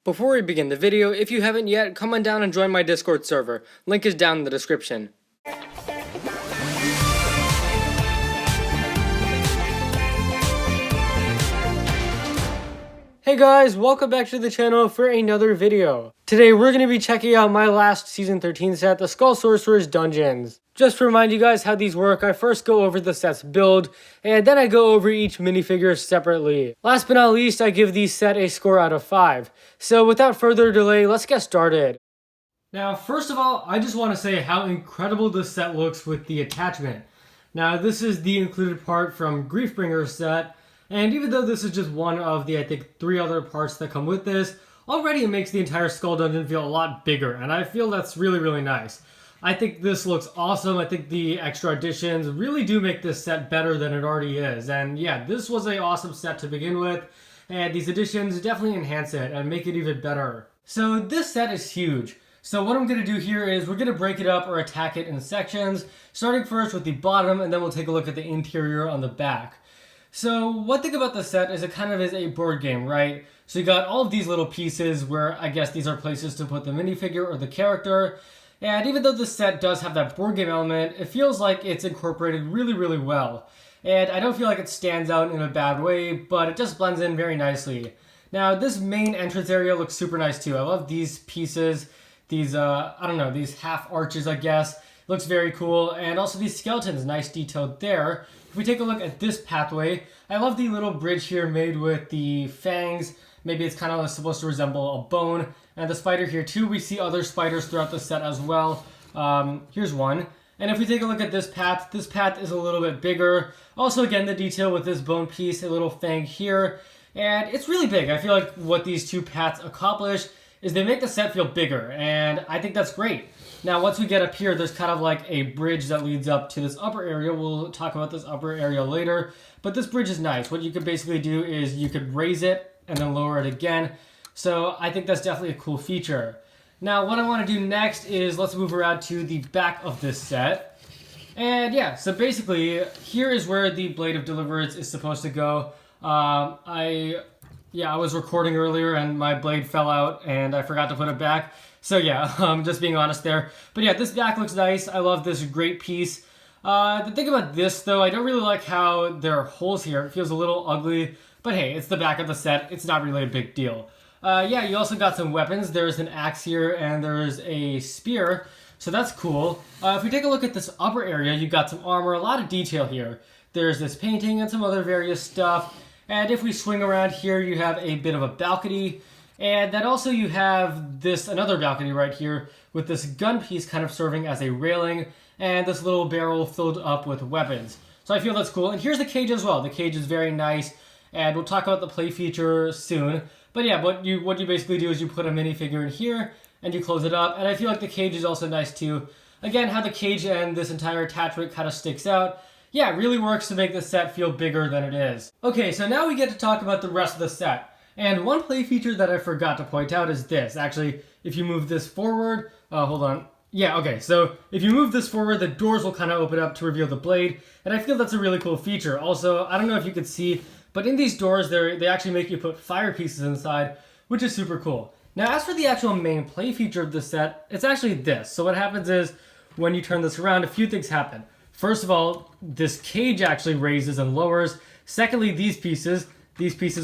Before we begin the video, if you haven't yet, come on down and join my Discord server. Link is down in the description. Hey guys, welcome back to the channel for another video. Today we're going to be checking out my last Season 13 set, the Sorcerer's Dungeons. Just to remind you guys how these work, I first go over the set's build, and then I go over each minifigure separately. Last but not least, I give these set a score out of 5. So without further delay, let's get started. Now, first of all, I just want to say how incredible this set looks with the attachment. Now, this is the included part from Griefbringer's set, and even though this is just one of the, I think, 3 other parts that come with this, already it makes the entire Skull Dungeon feel a lot bigger, and I feel that's really, really nice. I think this looks awesome. I think the extra additions really do make this set better than it already is. And yeah, this was an awesome set to begin with, and these additions definitely enhance it and make it even better. So this set is huge. So what I'm going to do here is we're going to break it up or attack it in sections, starting first with the bottom, and then we'll take a look at the interior on the back. So one thing about the set is it kind of is a board game, right? So you got all of these little pieces where I guess these are places to put the minifigure or the character. And even though this set does have that board game element, it feels like it's incorporated really, really well. And I don't feel like it stands out in a bad way, but it just blends in very nicely. Now, this main entrance area looks super nice too. I love these pieces, these, these half arches, I guess. Looks very cool. And also these skeletons, nice detailed there. If we take a look at this pathway, I love the little bridge here made with the fangs. Maybe it's kind of supposed to resemble a bone. And the spider here too, we see other spiders throughout the set as well. Here's one. And if we take a look at this path is a little bit bigger. Also, again, the detail with this bone piece, a little fang here. And it's really big. I feel like what these 2 paths accomplish is they make the set feel bigger. And I think that's great. Now, once we get up here, there's kind of like a bridge that leads up to this upper area. We'll talk about this upper area later. But this bridge is nice. What you could basically do is you could raise it and then lower it again. So I think that's definitely a cool feature. Now, what I want to do next is let's move around to the back of this set. And yeah, so basically, here is where the Blade of Deliverance is supposed to go. I was recording earlier and my blade fell out and I forgot to put it back. So yeah, just being honest there. But yeah, this back looks nice. I love this great piece. The thing about this, though, I don't really like how there are holes here. It feels a little ugly. But hey, it's the back of the set. It's not really a big deal. You also got some weapons. There's an axe here and there's a spear. So that's cool. If we take a look at this upper area, you got some armor, a lot of detail here. There's this painting and some other various stuff. And if we swing around here, you have a bit of a balcony. And then also you have another balcony right here with this gun piece kind of serving as a railing and this little barrel filled up with weapons. So I feel that's cool. And here's the cage as well. The cage is very nice. And we'll talk about the play feature soon. But yeah, what you basically do is you put a minifigure in here and you close it up. And I feel like the cage is also nice too. Again, how the cage and this entire attachment kind of sticks out. Yeah, it really works to make the set feel bigger than it is. Okay, so now we get to talk about the rest of the set. And one play feature that I forgot to point out is this. Actually, if you move this forward, hold on. Yeah, okay, so if you move this forward, the doors will kind of open up to reveal the blade. And I feel that's a really cool feature. Also, I don't know if you could see, but in these doors, they actually make you put fire pieces inside, which is super cool. Now, as for the actual main play feature of the set, it's actually this. So what happens is, when you turn this around, a few things happen. First of all, this cage actually raises and lowers. Secondly, these pieces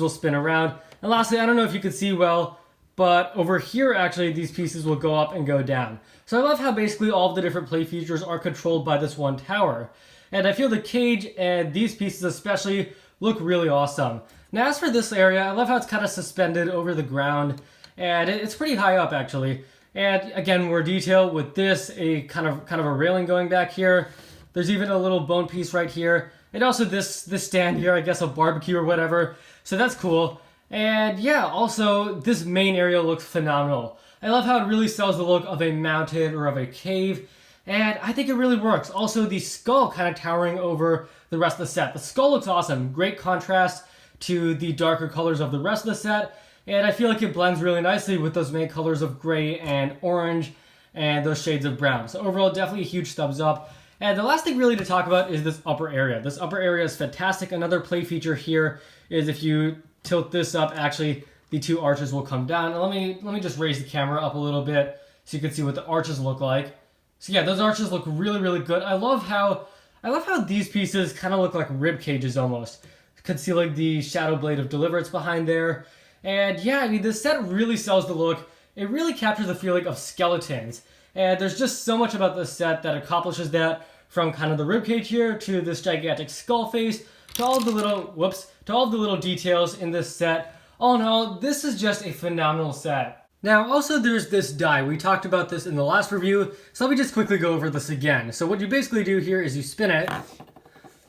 will spin around. And lastly, I don't know if you can see well, but over here, actually, these pieces will go up and go down. So I love how basically all of the different play features are controlled by this one tower. And I feel the cage and these pieces especially look really awesome. Now, as for this area, I love how it's kind of suspended over the ground. And it's pretty high up, actually. And again, more detail with this, a kind of a railing going back here. There's even a little bone piece right here. And also this stand here, I guess a barbecue or whatever. So that's cool. And yeah, also this main area looks phenomenal. I love how it really sells the look of a mountain or of a cave. And I think it really works. Also, the skull kind of towering over the rest of the set. The skull looks awesome. Great contrast to the darker colors of the rest of the set. And I feel like it blends really nicely with those main colors of gray and orange and those shades of brown. So overall, definitely a huge thumbs up. And the last thing really to talk about is this upper area. This upper area is fantastic. Another play feature here is if you tilt this up, actually, the two arches will come down. And let me just raise the camera up a little bit so you can see what the arches look like. So yeah, those arches look really, really good. I love how these pieces kind of look like rib cages almost, concealing the shadow blade of Deliverance behind there. And yeah, I mean, this set really sells the look. It really captures the feeling of skeletons. And there's just so much about this set that accomplishes that, from kind of the ribcage here to this gigantic skull face to all of the little details in this set. All in all, this is just a phenomenal set. Now, also there's this die. We talked about this in the last review, so let me just quickly go over this again. So what you basically do here is you spin it,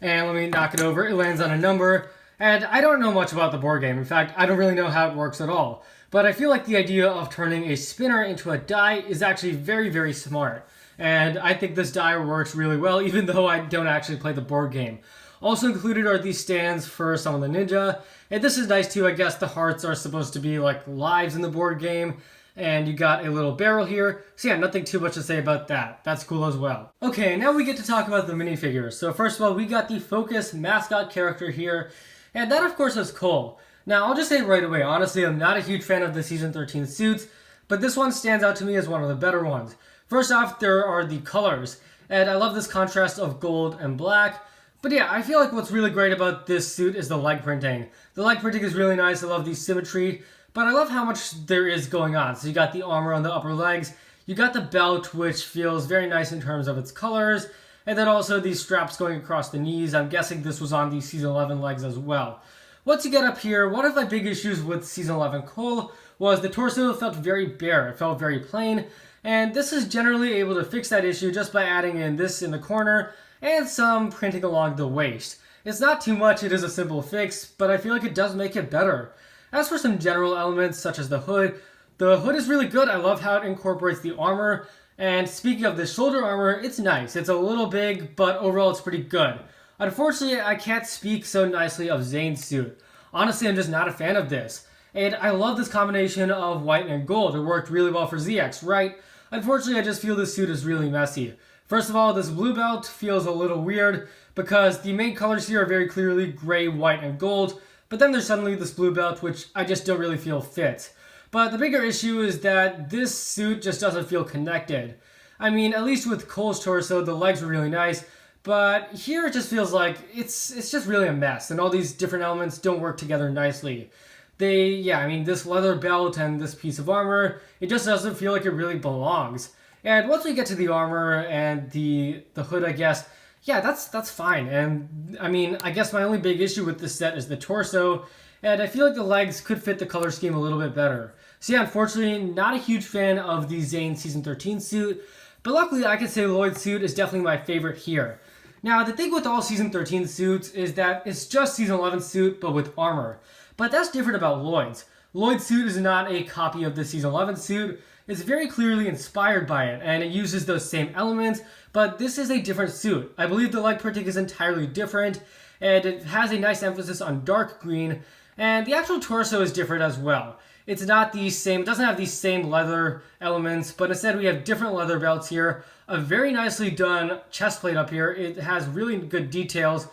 and let me knock it over. It lands on a number, and I don't know much about the board game. In fact, I don't really know how it works at all. But I feel like the idea of turning a spinner into a die is actually very, very smart. And I think this die works really well, even though I don't actually play the board game. Also included are these stands for some of the ninja. And this is nice too. I guess the hearts are supposed to be like lives in the board game. And you got a little barrel here. So yeah, nothing too much to say about that. That's cool as well. Okay, now we get to talk about the minifigures. So first of all, we got the Focus mascot character here. And that of course is cool. Now, I'll just say right away, honestly, I'm not a huge fan of the Season 13 suits, but this one stands out to me as one of the better ones. First off, there are the colors, and I love this contrast of gold and black. But yeah, I feel like what's really great about this suit is the leg printing. The leg printing is really nice, I love the symmetry, but I love how much there is going on. So you got the armor on the upper legs, you got the belt, which feels very nice in terms of its colors, and then also these straps going across the knees. I'm guessing this was on the Season 11 legs as well. Once you get up here, one of my big issues with Season 11 Cole was the torso felt very bare. It felt very plain, and this is generally able to fix that issue just by adding in this in the corner and some printing along the waist. It's not too much, it is a simple fix, but I feel like it does make it better. As for some general elements such as the hood is really good. I love how it incorporates the armor, and speaking of the shoulder armor, it's nice. It's a little big, but overall it's pretty good. Unfortunately, I can't speak so nicely of Zane's suit. Honestly, I'm just not a fan of this. And I love this combination of white and gold. It worked really well for ZX, right? Unfortunately, I just feel this suit is really messy. First of all, this blue belt feels a little weird because the main colors here are very clearly gray, white, and gold. But then there's suddenly this blue belt, which I just don't really feel fits. But the bigger issue is that this suit just doesn't feel connected. I mean, at least with Cole's torso, the legs were really nice. But here it just feels like it's just really a mess, and all these different elements don't work together nicely. This leather belt and this piece of armor, it just doesn't feel like it really belongs. And once we get to the armor and the hood, I guess, yeah, that's fine. And I mean, I guess my only big issue with this set is the torso, and I feel like the legs could fit the color scheme a little bit better. So yeah, unfortunately, not a huge fan of the Zane Season 13 suit, but luckily I can say Lloyd's suit is definitely my favorite here. Now, the thing with all Season 13 suits is that it's just Season 11 suit, but with armor. But that's different about Lloyd's. Lloyd's suit is not a copy of the Season 11 suit. It's very clearly inspired by it, and it uses those same elements, but this is a different suit. I believe the leg printing is entirely different, and it has a nice emphasis on dark green, and the actual torso is different as well. It's not the same, it doesn't have these same leather elements, but instead we have different leather belts here, a very nicely done chest plate up here. It has really good details.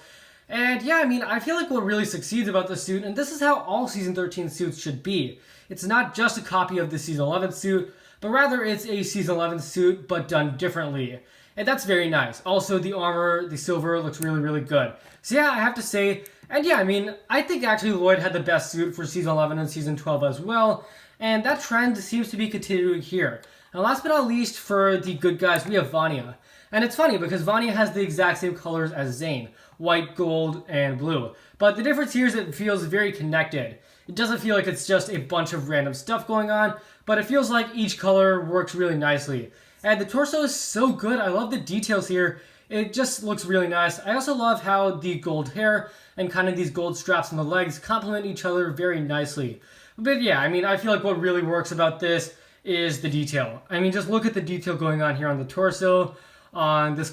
And yeah, I mean, I feel like what really succeeds about this suit, and this is how all Season 13 suits should be. It's not just a copy of the Season 11 suit, but rather it's a Season 11 suit, but done differently. And that's very nice. Also, the armor, the silver, looks really, really good. So yeah, I have to say, and yeah, I mean, I think actually Lloyd had the best suit for Season 11 and Season 12 as well, and that trend seems to be continuing here. And last but not least, for the good guys, we have Vanya. And it's funny because Vanya has the exact same colors as Zane, white, gold, and blue. But the difference here is it feels very connected. It doesn't feel like it's just a bunch of random stuff going on, but it feels like each color works really nicely. And the torso is so good. I love the details here. It just looks really nice. I also love how the gold hair and kind of these gold straps on the legs complement each other very nicely. But yeah, I mean, I feel like what really works about this is the detail. I mean, just look at the detail going on here on the torso, on this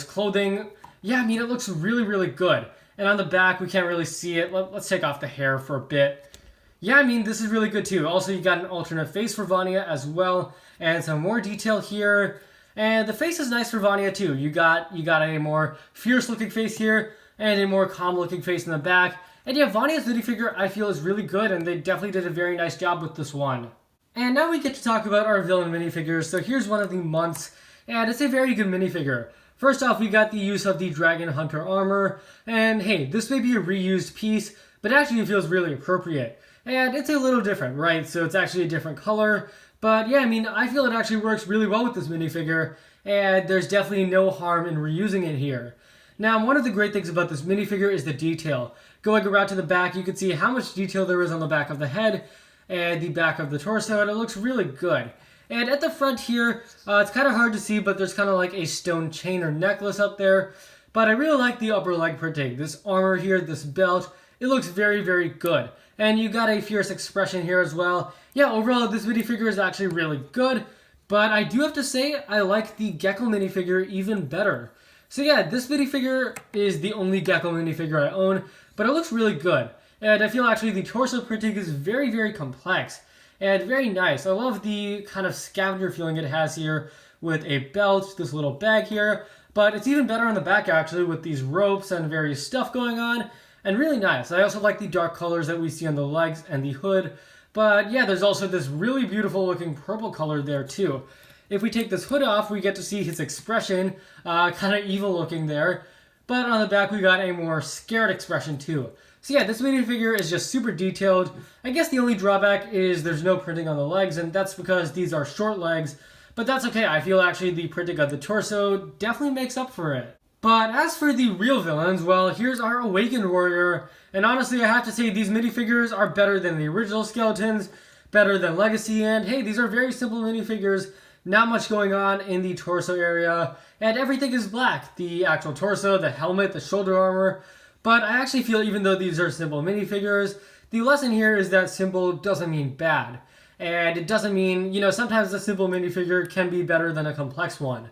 clothing. Yeah, I mean, it looks really, really good. And on the back, we can't really see it. Let's take off the hair for a bit. Yeah, I mean, this is really good too. Also, you got an alternate face for Vanya as well, and some more detail here. And the face is nice for Vanya too. You got a more fierce looking face here, and a more calm looking face in the back. And yeah, Vanya's minifigure I feel is really good, and they definitely did a very nice job with this one. And now we get to talk about our villain minifigures. So here's one of the months, and it's a very good minifigure. First off, we got the use of the Dragon Hunter armor, and hey, this may be a reused piece, but actually it feels really appropriate. And it's a little different, right? So it's actually a different color, but yeah, I mean, I feel it actually works really well with this minifigure, and there's definitely no harm in reusing it here. Now, one of the great things about this minifigure is the detail. Going around to the back, you can see how much detail there is on the back of the head and the back of the torso, and it looks really good. And at the front here, it's kind of hard to see, but there's kind of like a stone chain or necklace up there. But I really like the upper leg printing. This armor here, this belt, it looks very, very good. And you got a fierce expression here as well. Yeah, overall, this minifigure is actually really good. But I do have to say, I like the Gecko minifigure even better. So yeah, this minifigure is the only Gecko minifigure I own, but it looks really good. And I feel actually the torso printing is very, very complex and very nice. I love the kind of scavenger feeling it has here with a belt, this little bag here, but it's even better on the back actually with these ropes and various stuff going on, and really nice. I also like the dark colors that we see on the legs and the hood, but yeah, there's also this really beautiful looking purple color there too. If we take this hood off, we get to see his expression, kind of evil looking there, but on the back we got a more scared expression too. So yeah, this minifigure is just super detailed. I guess the only drawback is there's no printing on the legs, and that's because these are short legs, but that's okay. I feel actually the printing of the torso definitely makes up for it. But as for the real villains, well, here's our Awakened Warrior, and honestly I have to say these minifigures are better than the original skeletons, better than Legacy, and hey, these are very simple minifigures, not much going on in the torso area, and everything is black. The actual torso, the helmet, the shoulder armor. But I actually feel even though these are simple minifigures, the lesson here is that simple doesn't mean bad. And it doesn't mean, sometimes a simple minifigure can be better than a complex one.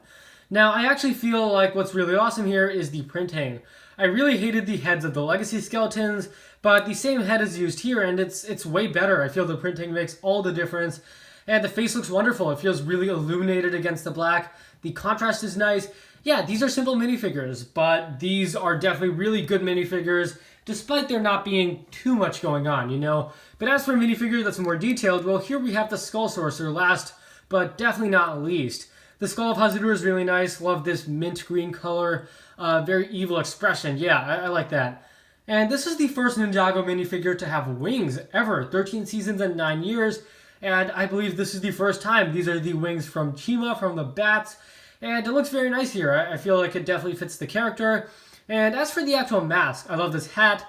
Now, I actually feel like what's really awesome here is the printing. I really hated the heads of the Legacy skeletons, but the same head is used here, and it's way better. I feel the printing makes all the difference. And the face looks wonderful. It feels really illuminated against the black. The contrast is nice. Yeah, these are simple minifigures, but these are definitely really good minifigures, despite there not being too much going on, But as for a minifigure that's more detailed, well, here we have the Skull Sorcerer last, but definitely not least. The Skull of Hazardor is really nice. Love this mint green color. Very evil expression. Yeah, I like that. And this is the first Ninjago minifigure to have wings ever. 13 seasons and 9 years. And I believe this is the first time. These are the wings from Chima, from the bats. And it looks very nice here. I feel like it definitely fits the character. And as for the actual mask, I love this hat.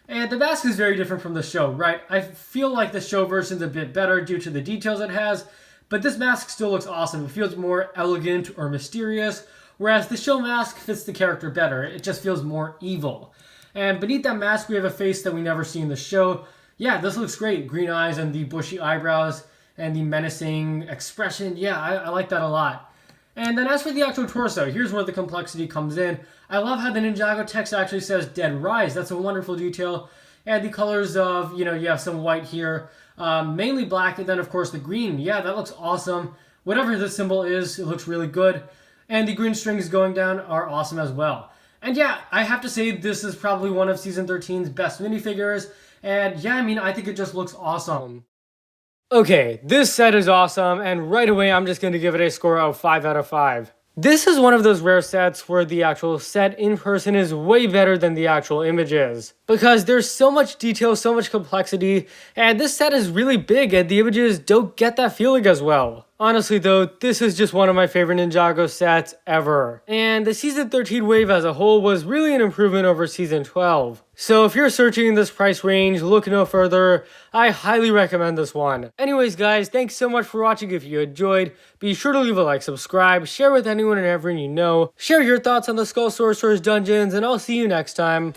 And the mask is very different from the show, right? I feel like the show version's a bit better due to the details it has. But this mask still looks awesome. It feels more elegant or mysterious. Whereas the show mask fits the character better. It just feels more evil. And beneath that mask, we have a face that we never see in the show. Yeah, this looks great. Green eyes and the bushy eyebrows and the menacing expression. Yeah, I like that a lot. And then as for the actual torso, here's where the complexity comes in. I love how the Ninjago text actually says Dead Rise. That's a wonderful detail. And the colors of, you have some white here. Mainly black, and then of course the green. Yeah, that looks awesome. Whatever this symbol is, it looks really good. And the green strings going down are awesome as well. And yeah, I have to say this is probably one of Season 13's best minifigures. And yeah, I think it just looks awesome. Okay, this set is awesome, and right away I'm just going to give it a score of 5 out of 5. This is one of those rare sets where the actual set in person is way better than the actual images. Because there's so much detail, so much complexity, and this set is really big and the images don't get that feeling as well. Honestly though, this is just one of my favorite Ninjago sets ever. And the Season 13 wave as a whole was really an improvement over Season 12. So if you're searching in this price range, look no further. I highly recommend this one. Anyways guys, thanks so much for watching. If you enjoyed, be sure to leave a like, subscribe, share with anyone and everyone you know. Share your thoughts on the Skull Sorcerer's dungeons, and I'll see you next time.